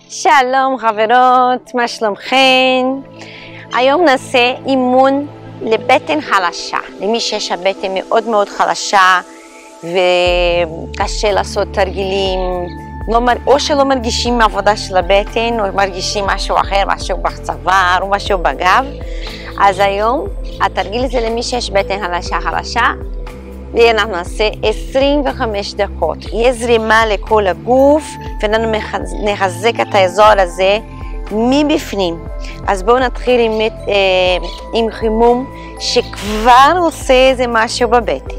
שלום חברות, מה שלומכן? היום נעשה אימון לבטן חלשה, למי שיש הבטן מאוד מאוד חלשה וקשה לעשות תרגילים, או שלא מרגישים עבודה של הבטן או מרגישים משהו אחר, משהו בצוואר או משהו בגב. אז היום התרגיל הזה למי שיש בטן חלשה, ואנחנו נעשה 25 דקות. יהיה זרימה לכל הגוף ואנחנו נחזק את האזור הזה מבפנים. אז בואו נתחיל עם חימום שכבר עושה איזה משהו בבטן.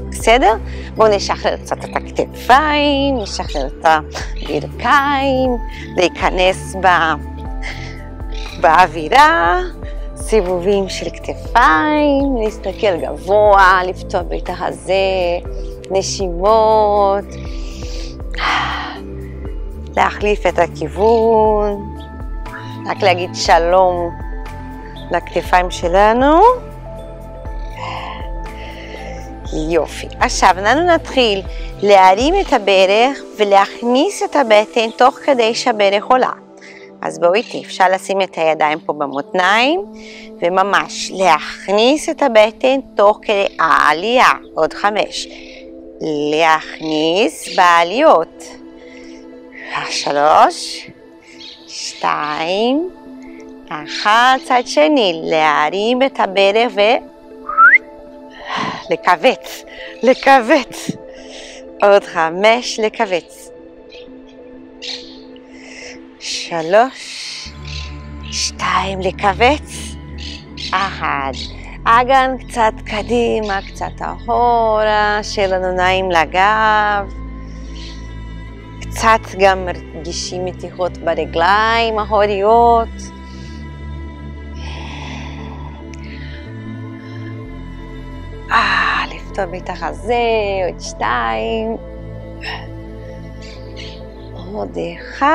בסדר? בואו נשחרר קצת את הכתפיים, נשחרר את הברכיים, להיכנס באווירה. סיבובים של כתפיים, להסתכל גבוה, לפתוח את החזה, נשימות, להחליף את הכיוון, רק להגיד שלום לכתפיים שלנו. יופי. עכשיו אנחנו נתחיל להרים את הברך ולהכניס את הבטן תוך כדי שהברך עולה. אז בואו איתי, אפשר לשים את הידיים פה במותניים, וממש להכניס את הבטן תוך כדי העלייה. עוד 5. להכניס בעליות. 3, 2, 1, צד שני. להרים את הברך ולכווץ. לכווץ. עוד 5, לכווץ. 3, 2, לכווץ. 1. אגן קצת קדימה, קצת אחורה, שיהיה לנו נעים לגב. קצת גם מרגישים מתיחות ברגליים האחוריות. לפתוח את החזה, עוד 2. עוד 1.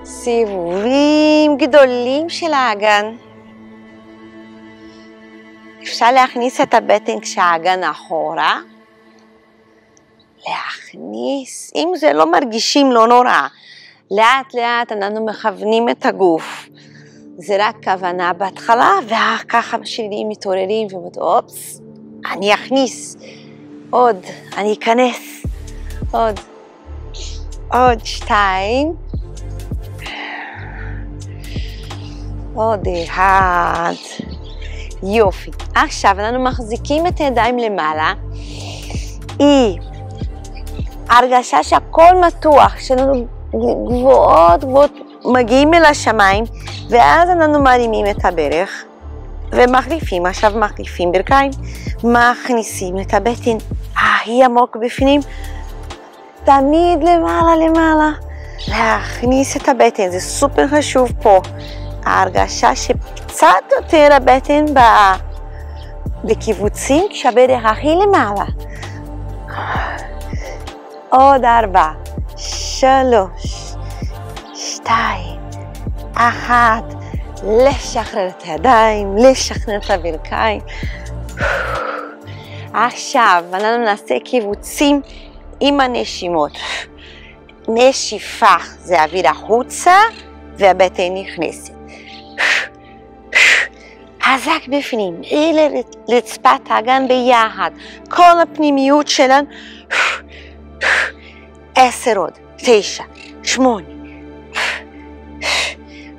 סיבובים גדולים של האגן. אפשר להכניס את הבטן כשהאגן אחורה. להכניס, אם זה לא מרגישים לא נורא. לאט לאט אנחנו מכוונים את הגוף. זה רק כוונה בהתחלה, וככה שלי מתעוררים ואומרים, אופס, אני אכניס. עוד, אני אכנס. עוד 2. עוד 1. יופי. עכשיו אנחנו מחזיקים את הידיים למעלה. היא הרגשה שהכל מתוח, שאנחנו גבוהות מגיעים אל השמיים, ואז אנחנו מרימים את הברך ומחליפים. עכשיו מחליפים ברכיים, מכניסים את הבטן הכי עמוק בפנים, תמיד למעלה. להכניס את הבטן, זה סופר חשוב פה. ההרגשה שקצת יותר הבטן בקיבוצים כשהברך הכי למעלה. עוד 4, 3, 2, 1. לשחרר את הידיים, לשחרר את הברכיים. עכשיו אנחנו נעשה קיבוצים עם הנשימות. נשיפה זה אוויר החוצה והבטן נכנסת. חזק בפנים, אלה לרצפת האגן ביחד. כל הפנימיות שלנו. 10 עוד, 9, 8,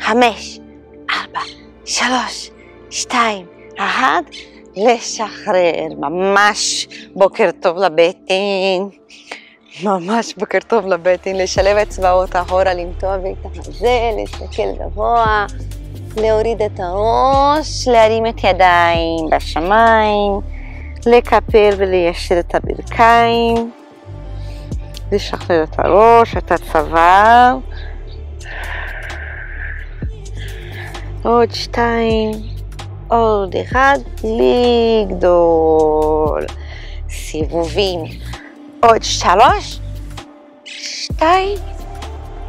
5, 4, 3, 2, 1. לשחרר. ממש בוקר טוב לבטן. ממש בוקר טוב לבטן. לשלב אצבעות אחורה, למתוח את החזה, להסתכל גבוה, להוריד את הראש, להרים את ידיים בשמיים, לקפל וליישר את הברכיים, לשחרר את הראש, את הצוואר. עוד 2, עוד 1, לגדול. סיבובים. עוד 3, 2,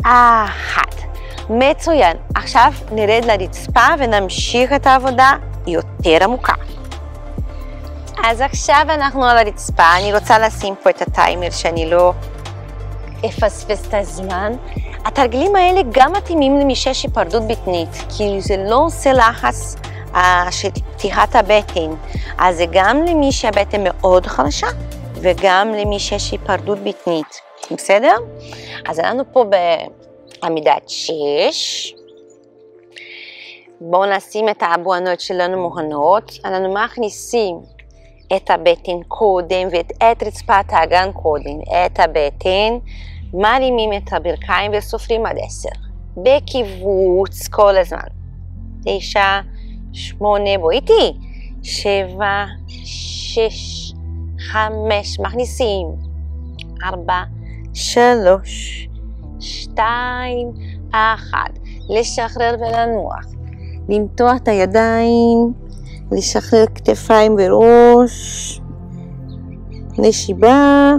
1. מצוין. עכשיו נרד לרצפה ונמשיך את העבודה יותר עמוקה. אז עכשיו אנחנו על הרצפה. אני רוצה לשים פה את הטיימר שאני לא אפספס את הזמן. התרגילים האלה גם מתאימים למי שיש היפרדות בטנית, כי זה לא עושה לחץ של פתיחת הבטן, אז זה גם למי שהבטן מאוד חלשה, וגם למי שיש היפרדות בטנית, בסדר? אז אנחנו פה בעמידת 6, בואו נשים את האבואנות שלנו מוכנות, אנחנו מכניסים את הבטן קודם ואת רצפת האגן קודם, את הבטן, מרימים את הברכיים וסופרים עד 10, בקיבוץ כל הזמן, 9, 8, בואו איתי, 7, 6, 5, מכניסים, 4, 3, 2, 1, לשחרר ולנוח, למתוח את הידיים, לשחרר כתפיים וראש, נשיבה,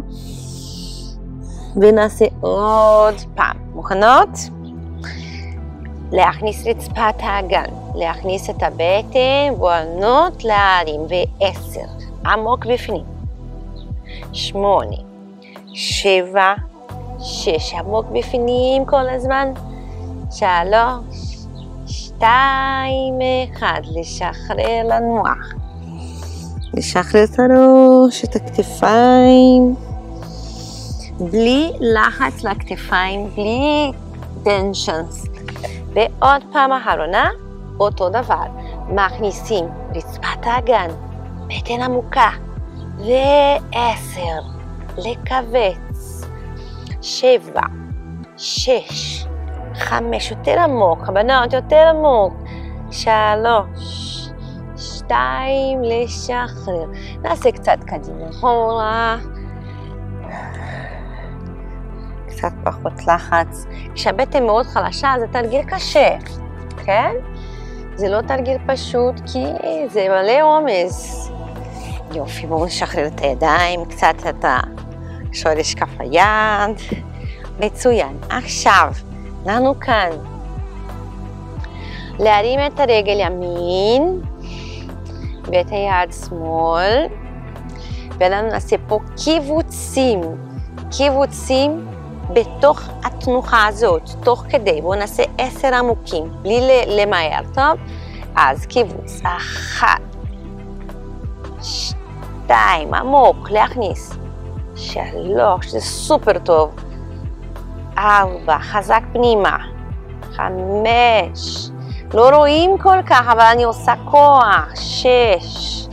ונעשה עוד פעם. מוכנות? להכניס רצפת האגן, להכניס את הבטן, בואנות להרים, ו10, עמוק בפנים, 8, 7, 6, עמוק בפנים כל הזמן, 3, 2, 1, לשחרר לנוח, לשחרר את הראש, את הכתפיים, בלי לחץ לכתפיים, בלי טנשנס. ועוד פעם האחרונה, אותו דבר, מכניסים רצפת האגן, בטן עמוקה, ו10, לכווץ, 7, 6, 5, יותר עמוק, הבנות יותר עמוק, 3, 2, לשחרר, נעשה קצת קדימה אחורה, קצת פחות לחץ, כשהבטן מאוד חלשה זה תרגיל קשה, כן? זה לא תרגיל פשוט כי זה מלא עומס. יופי, בואו נשחרר את הידיים, קצת את השורש כף היד, מצוין. עכשיו, אנחנו כאן, להרים את הרגל ימין ואת היד שמאל, ואנחנו נעשה פה קיבוצים בתוך התנוחה הזאת, תוך כדי, בואו נעשה 10 עמוקים, בלי למהר, טוב? אז קיבוץ, 1, 2, עמוק, להכניס, 3, זה סופר טוב, 4, חזק פנימה, 5, לא רואים כל כך, אבל אני עושה כוח, 6,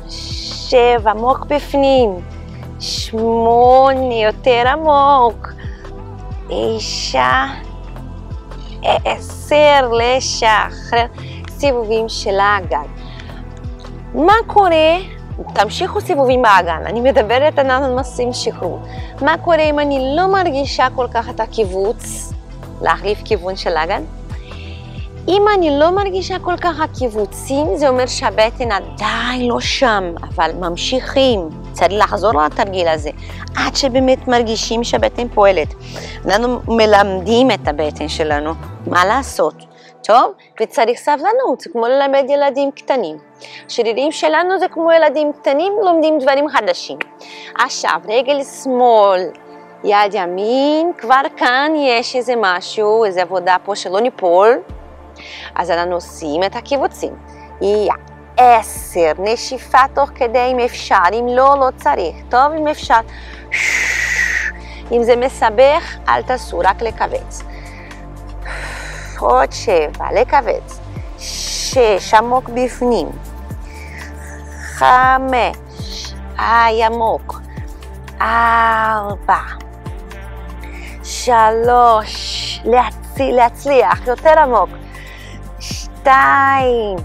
7, עמוק בפנים, 8, יותר עמוק, 9, 10, לשחרר, סיבובים של האגן. מה קורה? תמשיכו סיבובים באגן, אני מדברת על נושאים שחרור. מה קורה אם אני לא מרגישה כל כך את הקיבוץ, להחליף כיוון של האגן? אם אני לא מרגישה כל כך הקיבוצים, זה אומר שהבטן עדיין לא שם, אבל ממשיכים. צריך לחזור לתרגיל הזה, עד שבאמת מרגישים שהבטן פועלת. אנחנו מלמדים את הבטן שלנו, מה לעשות, טוב? וצריך סבלנות, זה כמו ללמד ילדים קטנים. שרירים שלנו זה כמו ילדים קטנים, לומדים דברים חדשים. עכשיו, רגל שמאל, יד ימין, כבר כאן יש איזה משהו, איזה עבודה פה שלא ניפול. אז אנחנו עושים את הקיבוצים. 10, נשיפה תוך כדי אם אפשר, אם לא, לא צריך. טוב, אם אפשר. אם זה מסבך, אל תעשו, רק לקבץ. עוד 7, לקבץ. 6, עמוק בפנים. 5, עמוק. 4, 3, להצליח, יותר עמוק. 2,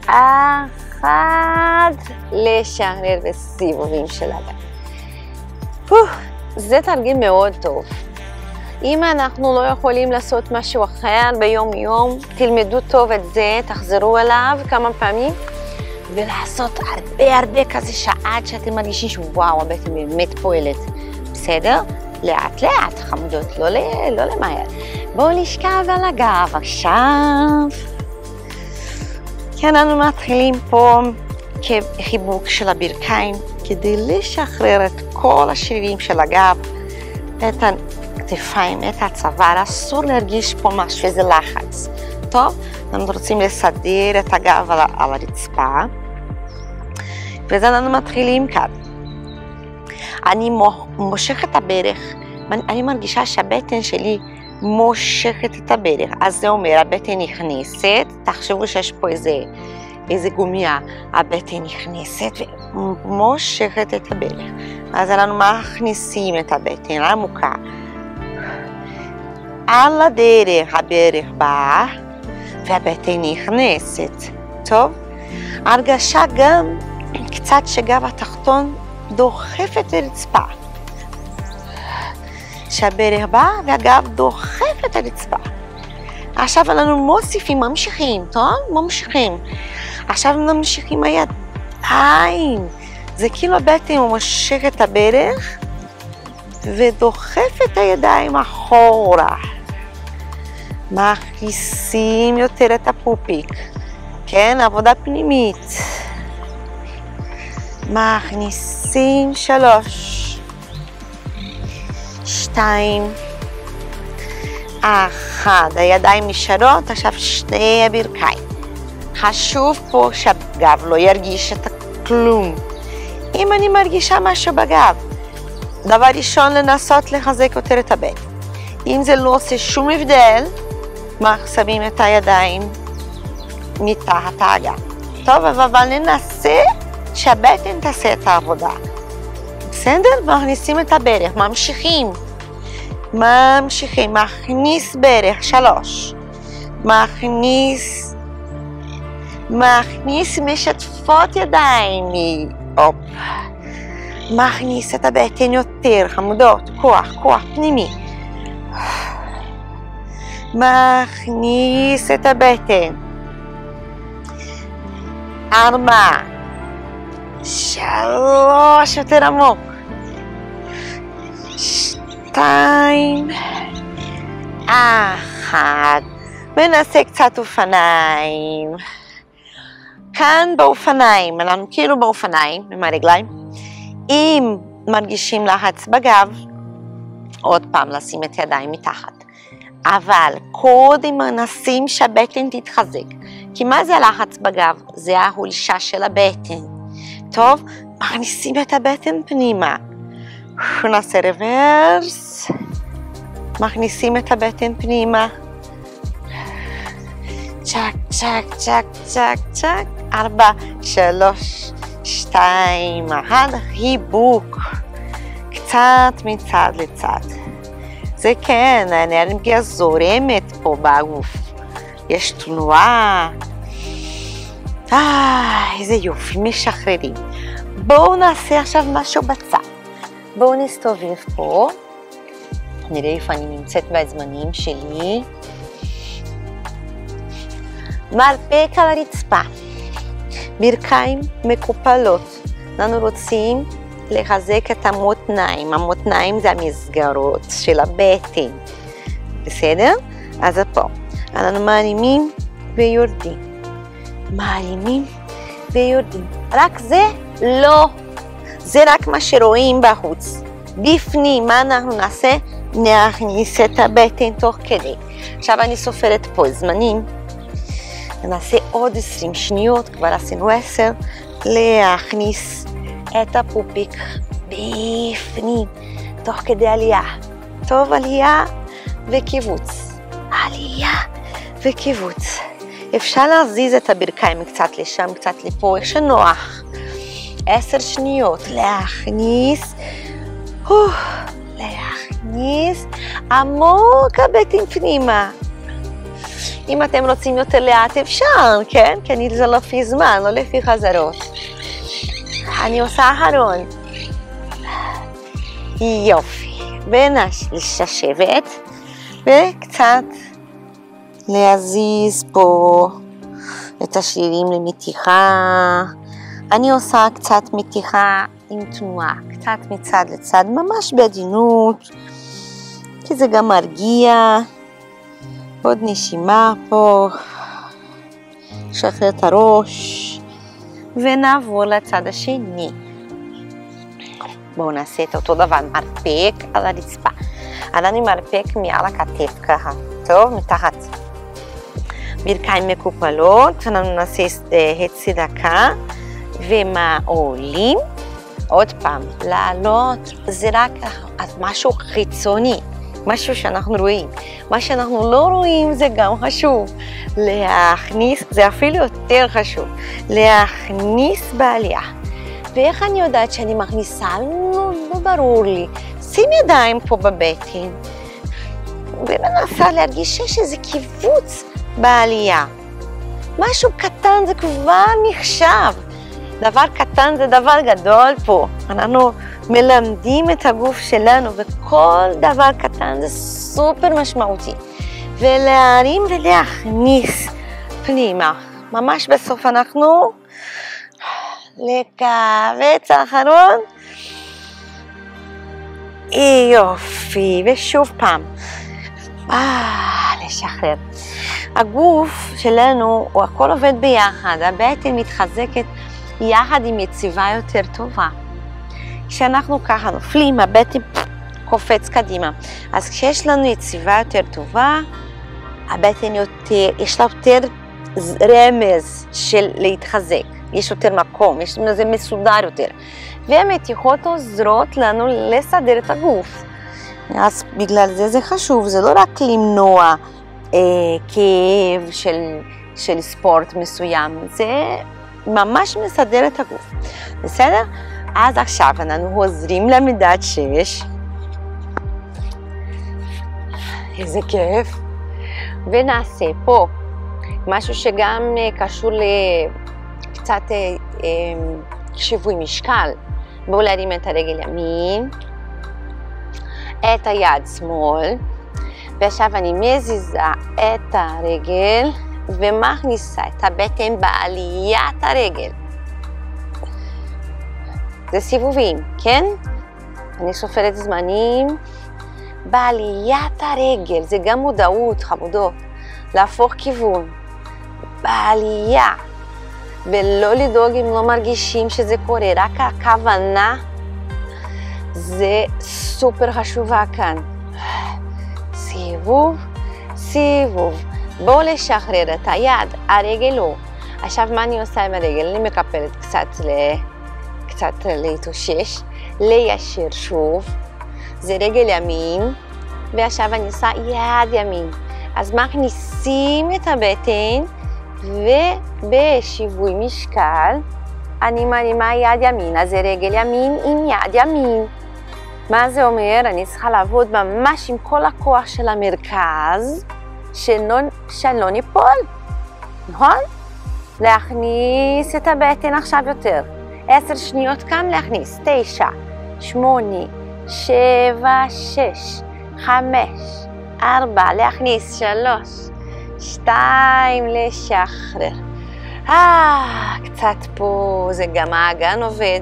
1, לשחרר בסיבובים של האגן. זה תרגיל מאוד טוב. אם אנחנו לא יכולים לעשות משהו אחר ביום יום, תלמדו טוב את זה, תחזרו אליו כמה פעמים, ולעשות הרבה כזה שעד שאתם מרגישים שוואו, הבטן באמת פועלת. בסדר? לאט לאט, חמודות, לא למהר. בואו לשכב על הגב עכשיו. כן, אנחנו מתחילים פה כחיבוק של הברכיים, כדי לשחרר את כל השרירים של הגב, את הכתפיים, את הצוואר, אסור להרגיש פה משהו, איזה לחץ. טוב? אנחנו רוצים לסדר את הגב על הרצפה, וזה אנחנו מתחילים כאן. אני מושכת את הברך, אני מרגישה שהבטן שלי מושכת את הברך, אז זה אומר, הבטן נכנסת, תחשבו שיש פה איזה גומיה, הבטן נכנסת ומושכת את הברך, אז אנחנו מכניסים את הבטן עמוקה, על הדרך הברך באה, והבטן נכנסת, טוב? הרגשה גם קצת שגב התחתון דוחף את הרצפה, שהברך בא והגב דוחף את הרצפה. עכשיו אנחנו מוסיפים, ממשיכים, טוב? ממשיכים. עכשיו ממשיכים הידיים. זה כאילו הבטן מושך את הברך ודוחף את הידיים אחורה. מכניסים יותר את הפופיק, כן? עבודה פנימית. מכניסים 3, 2, 1, הידיים נשארות, עכשיו שתי הברכיים. חשוב פה שהגב לא ירגיש את כלום. אם אני מרגישה משהו בגב, דבר ראשון לנסות לחזק יותר את הבטן. אם זה לא עושה שום הבדל, שמים את הידיים מתחת האגן. טוב, אבל ננסה שהבטן תעשה את העבודה. בסדר? מכניסים את הברך, ממשיכים. מכניס ברך, 3. מכניס משתפות ידיים. הופ. מכניס את הבטן יותר, חמודות, כוח פנימי. מכניס את הבטן. 4, 3, יותר עמוק. 2, 1. ונעשה קצת אופניים. כאן באופניים, אנחנו כאילו באופניים עם הרגליים. אם מרגישים לחץ בגב, עוד פעם לשים את הידיים מתחת. אבל קודם מנסים שהבטן תתחזק. כי מה זה הלחץ בגב? זה ההולשה של הבטן. טוב, מכניסים את הבטן פנימה. נעשה רוורס. מכניסים את הבטן פנימה. צ'ק, צ'ק, צ'ק, צ'ק, צ'ק. 4, 3, 2, 1. חיבוק. קצת מצד לצד. זה כן, האנרגיה זורמת פה בגוף. יש תנועה. איזה יופי, משחררים. בואו נעשה עכשיו משהו בצד. בואו נסתובב פה. נראה איפה אני נמצאת בזמנים שלי. מרפק על הרצפה. ברכיים מקופלות. אנחנו רוצים לחזק את המותניים. המותניים זה המסגרות של הבטן. בסדר? אז פה. אנחנו מרימים ויורדים. מרימים ויורדים. רק זה לא. זה רק מה שרואים בחוץ. בפנים, מה אנחנו נעשה? נכניס את הבטן תוך כדי. עכשיו אני סופרת פה זמנים. נעשה עוד 20 שניות, כבר עשינו 10. להכניס את הפופיק בפנים, תוך כדי עלייה. טוב, עלייה וקיבוץ. עלייה וקיבוץ. אפשר להזיז את הברכיים קצת לשם, קצת לפה, איך שנוח. 10 שניות. להכניס. להכניס. עמוק הבטן פנימה. אם אתם רוצים יותר לאט אפשר, כן? כי זה לא לפי זמן, לא לפי חזרות. אני עושה אחרון. יופי. ולשבת וקצת להזיז פה את השרירים למתיחה. אני עושה קצת מתיחה עם תנועה, קצת מצד לצד, ממש בעדינות, כי זה גם מרגיע. עוד נשימה פה, שחרר את הראש, ונעבור לצד השני. בואו נעשה את אותו דבר, מרפק על הרצפה. ענן עם מרפק מעל הכתף ככה, טוב? מתחת. ברכיים מקופלות, אנחנו נעשה חצי דקה, ומעולים. עוד פעם, לעלות זה רק משהו חיצוני, משהו שאנחנו רואים. מה שאנחנו לא רואים זה גם חשוב. להכניס, זה אפילו יותר חשוב, להכניס בעלייה. ואיך אני יודעת שאני מכניסה? לא ברור לי. שים ידיים פה בבטן, ומנסה להרגיש שיש איזה קיבוץ בעלייה. משהו קטן זה כבר נחשב. דבר קטן זה דבר גדול פה. אנחנו מלמדים את הגוף שלנו, וכל דבר קטן זה סופר משמעותי. ולהרים ולהכניס פנימה. ממש בסוף אנחנו לקבץ האחרון. יופי, ושוב פעם. לשחרר. הגוף שלנו, הוא הכל עובד ביחד, הבטן מתחזקת יחד עם יציבה יותר טובה. כשאנחנו ככה נופלים, הבטן קופץ קדימה. אז כשיש לנו יציבה יותר טובה, הבטן יותר, יש לה יותר רמז של להתחזק. יש יותר מקום, זה מסודר יותר. והמתיחות עוזרות לנו לסדר את הגוף. אז בגלל זה חשוב, זה לא רק למנוע כאב של ספורט מסוים, זה ממש מסדר את הגוף. בסדר? אז עכשיו אנחנו חוזרים למידת 6. איזה כיף. ונעשה פה משהו שגם קשור לקצת שיווי משקל. בואו להרים את הרגל ימין, את היד שמאל, ועכשיו אני מזיזה את הרגל ומכניסה את הבטן בעליית הרגל. זה סיבובים, כן? אני סופרת זמנים. בעליית הרגל, זה גם מודעות, חמודות, להפוך כיוון. בעלייה. ולא לדאוג אם לא מרגישים שזה קורה, רק הכוונה זה סופר חשובה כאן. סיבוב, סיבוב. בואו לשחרר את היד, הרגל לא. עכשיו מה אני עושה עם הרגל? אני מקפלת קצת להתאושש, ליישר שוב. זה רגל ימין, ועכשיו אני עושה יד ימין. אז מכניסים את הבטן, ובשיווי משקל אני מרימה יד ימין, אז זה רגל ימין עם יד ימין. מה זה אומר? אני צריכה לעבוד ממש עם כל הכוח של המרכז, שלא ניפול, נכון? להכניס את הבטן עכשיו יותר. 10 שניות כאן להכניס, 9, 8, 7, 6, 5, 4, להכניס, 3, 2, לשחרר. קצת פה, זה גם האגן עובד.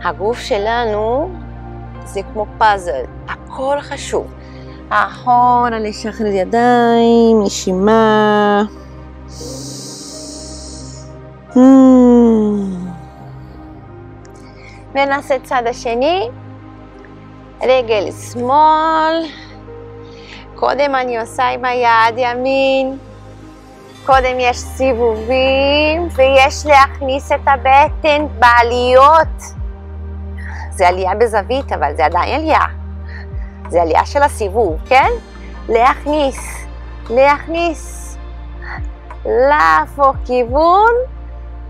הגוף שלנו זה כמו פאזל, הכל חשוב. אחורה, לשחרר ידיים, נשימה. ונעשה צד השני, רגל שמאל. קודם אני עושה עם היד ימין, קודם יש סיבובים, ויש להכניס את הבטן בעליות. זה עלייה בזווית, אבל זה עדיין עלייה. זה עלייה של הסיבוב, כן? להכניס, להפוך כיוון,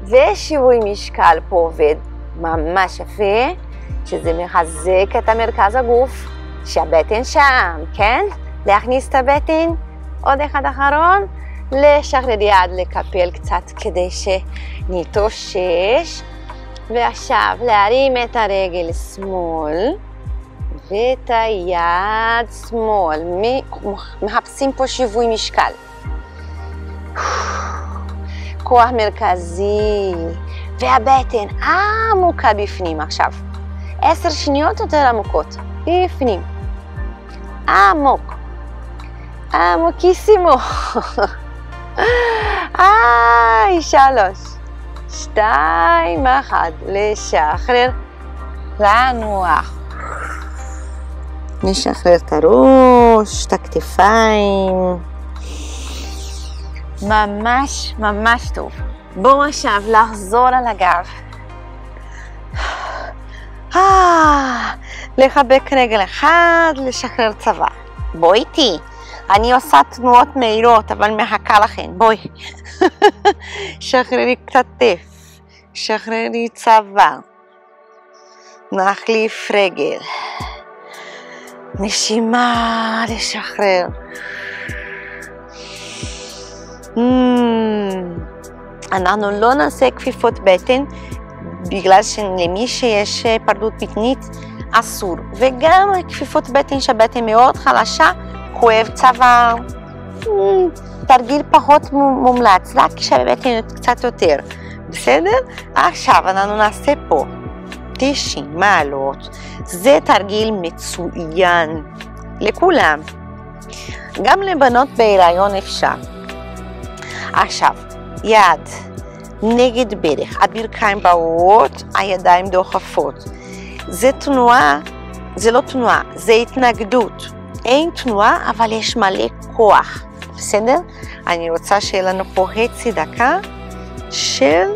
ושיווי משקל פה עובד ממש יפה, שזה מחזק את המרכז הגוף, שהבטן שם, כן? להכניס את הבטן, עוד אחד אחרון, לשחרר יד, לקפל קצת כדי שנתאושש, ועכשיו להרים את הרגל שמאל, ואת היד שמאל, מחפשים פה שיווי משקל. כוח מרכזי, והבטן עמוקה בפנים עכשיו. 10 שניות יותר עמוקות, בפנים. עמוק. עמוקיסימו. 3, 2, 1, לשחרר, לנוח. נשחרר את הראש, את הכתפיים. ממש ממש טוב. בואו עכשיו לחזור על הגב. לחבק רגל אחד, לשחרר צבא. בואי איתי. אני עושה תנועות מהירות, אבל מחכה לכן. בואי. שחררי כתף. שחררי צבא. נחליף רגל. נשימה, לשחרר. אנחנו לא נעשה כפיפות בטן, בגלל שלמי שיש פרדות בטנית אסור. וגם כפיפות בטן שהבטן מאוד חלשה, כואב צוואר. תרגיל פחות מומלץ, רק כשהבטן קצת יותר. בסדר? עכשיו אנחנו נעשה פה 90 מעלות. זה תרגיל מצוין לכולם. גם לבנות בהיריון אפשר. עכשיו, יד נגד ברך, הברכיים באות, הידיים דוחפות. זה תנועה, זה לא תנועה, זה התנגדות. אין תנועה, אבל יש מלא כוח. בסדר? אני רוצה שיהיה לנו פה חצי דקה של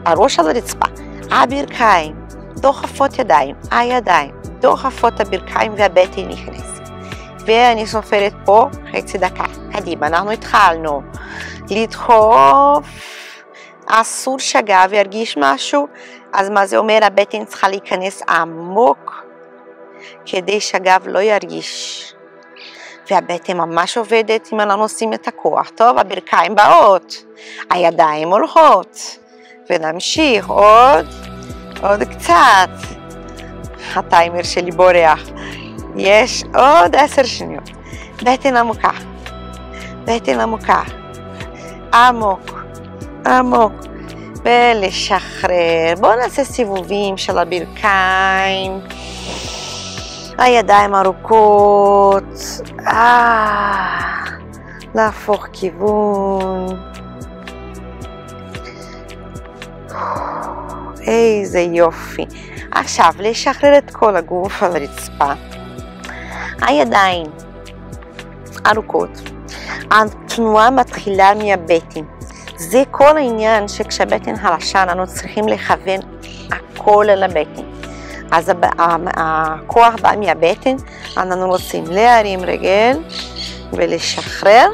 הראש על הרצפה. הברכיים דוחפות ידיים, הידיים דוחפות הברכיים והבטן נכנסת. ואני סופרת פה חצי דקה. קדימה, אנחנו התחלנו לדחוף. אסור שהגב ירגיש משהו, אז מה זה אומר? הבטן צריכה להיכנס עמוק כדי שהגב לא ירגיש. והבטן ממש עובדת אם אנחנו עושים את הכוח. טוב, הברכיים באות, הידיים הולכות. ונמשיך עוד קצת. הטיימר שלי בורח. יש עוד 10 שניות. בטן עמוקה. בטן עמוקה. עמוק. עמוק. ולשחרר. בואו נעשה סיבובים של הברכיים. הידיים ארוכות. להפוך כיוון. איזה יופי. עכשיו לשחרר את כל הגוף על הרצפה. הידיים ארוכות. התנועה מתחילה מהבטן. זה כל העניין שכשהבטן חלשה אנחנו צריכים לכוון הכל על הבטן. אז הכוח בא מהבטן. אנחנו רוצים להרים רגל ולשחרר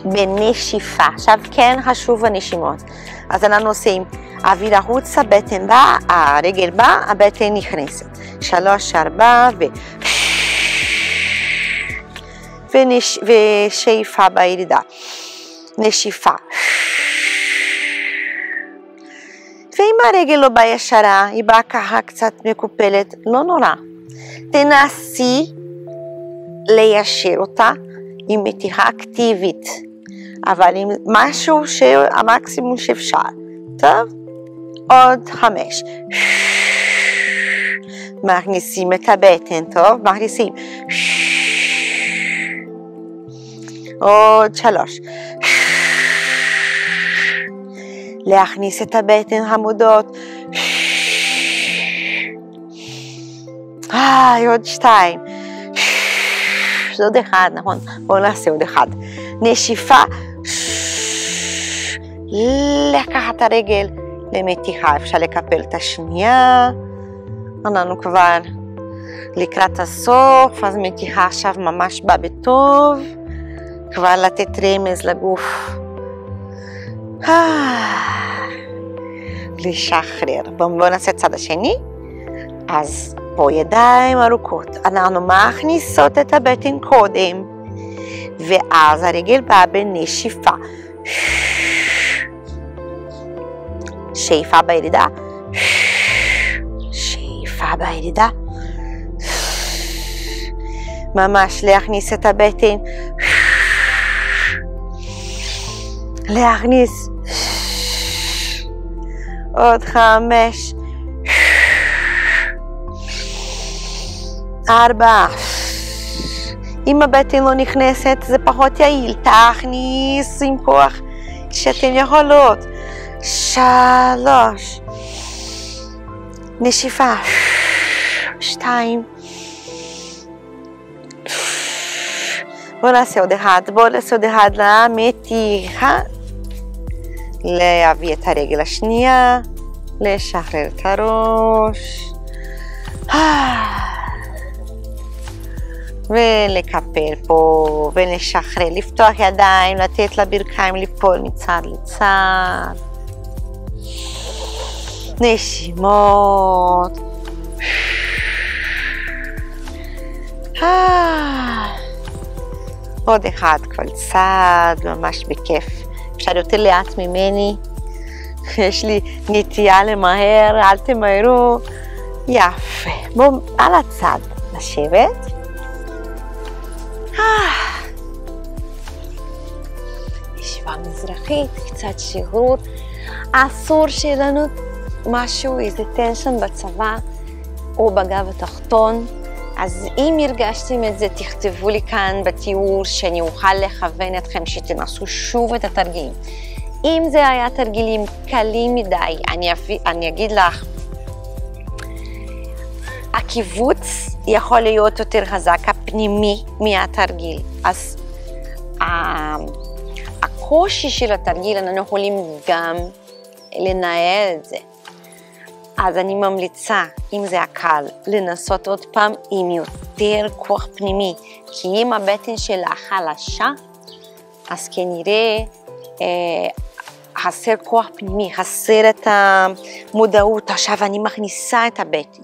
בנשיפה. עכשיו כן חשוב הנשימות. אז אנחנו עושים אוויר החוצה, בטן בא, הרגל בא, הבטן נכנסת. 3, 4 ושאיפה בירידה. נשיפה. ואם הרגל לא באה ישרה, היא באה ככה קצת מקופלת, לא נורא. תנסי ליישר אותה עם מתיחה אקטיבית, אבל עם משהו שהמקסימום שאפשר. טוב? עוד 5. מכניסים את הבטן, טוב? מכניסים. עוד 3. להכניס את הבטן המודות. עוד 2. עוד 1, נכון? בואו נעשה עוד 1. נשיפה. לקחת הרגל למתיחה. אפשר לקפל את השנייה. אנחנו כבר לקראת הסוף, אז מתיחה עכשיו ממש בא בטוב. כבר לתת רמז לגוף. לשחרר. בואו נעשה צד השני. אז פה ידיים ארוכות. אנחנו מכניסות את הבטן קודם. ואז הרגל באה בנשיפה. שאיפה בירידה. שאיפה בירידה. ממש להכניס את הבטן. להכניס. עוד 5. 4. אם הבטן לא נכנסת זה פחות יעיל. תכניס עם כוח שאתן יכולות. 3. נשיפה. 2. בואו נעשה עוד אחד, בואו נעשה עוד אחד למתיחה. להביא את הרגל השנייה, לשחרר את הראש. ולקפל פה, ולשחרר, לפתוח ידיים, לתת לברכיים ליפול מצד לצד. נשימות. עוד אחד כל צד, ממש בכיף. אפשר יותר לאט ממני. יש לי נטייה למהר, אל תמהרו. יפה. בואו על הצד לשבת. ישיבה מזרחית, קצת שחרור. אסור שיהיה לנו משהו, איזה טנשן בצבא או בגב התחתון. אז אם הרגשתם את זה, תכתבו לי כאן בתיאור שאני אוכל לכוון אתכם שתנסו שוב את התרגילים. אם זה היה תרגילים קלים מדי, אני אגיד לך, הקיבוץ יכול להיות יותר חזק, הפנימי מהתרגיל. אז הקושי של התרגיל, אנחנו יכולים גם לנהל את זה. אז אני ממליצה, אם זה הקל, לנסות עוד פעם עם יותר כוח פנימי. כי אם הבטן שלה חלשה, אז כנראה חסר כוח פנימי, חסר את המודעות. עכשיו אני מכניסה את הבטן.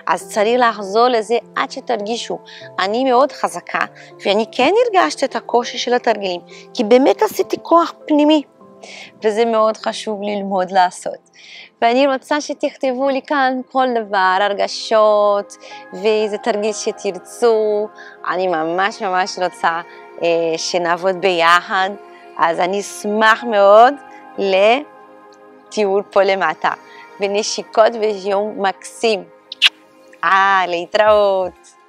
אז צריך לחזור לזה עד שתרגישו. אני מאוד חזקה, ואני כן הרגשתי את הקושי של התרגילים, כי באמת עשיתי כוח פנימי. וזה מאוד חשוב ללמוד לעשות. ואני רוצה שתכתבו לי כאן כל דבר, הרגשות, ואיזה תרגיל שתרצו. אני ממש רוצה שנעבוד ביחד, אז אני אשמח מאוד לתיאור פה למטה. ונשיקות ויום מקסים. להתראות.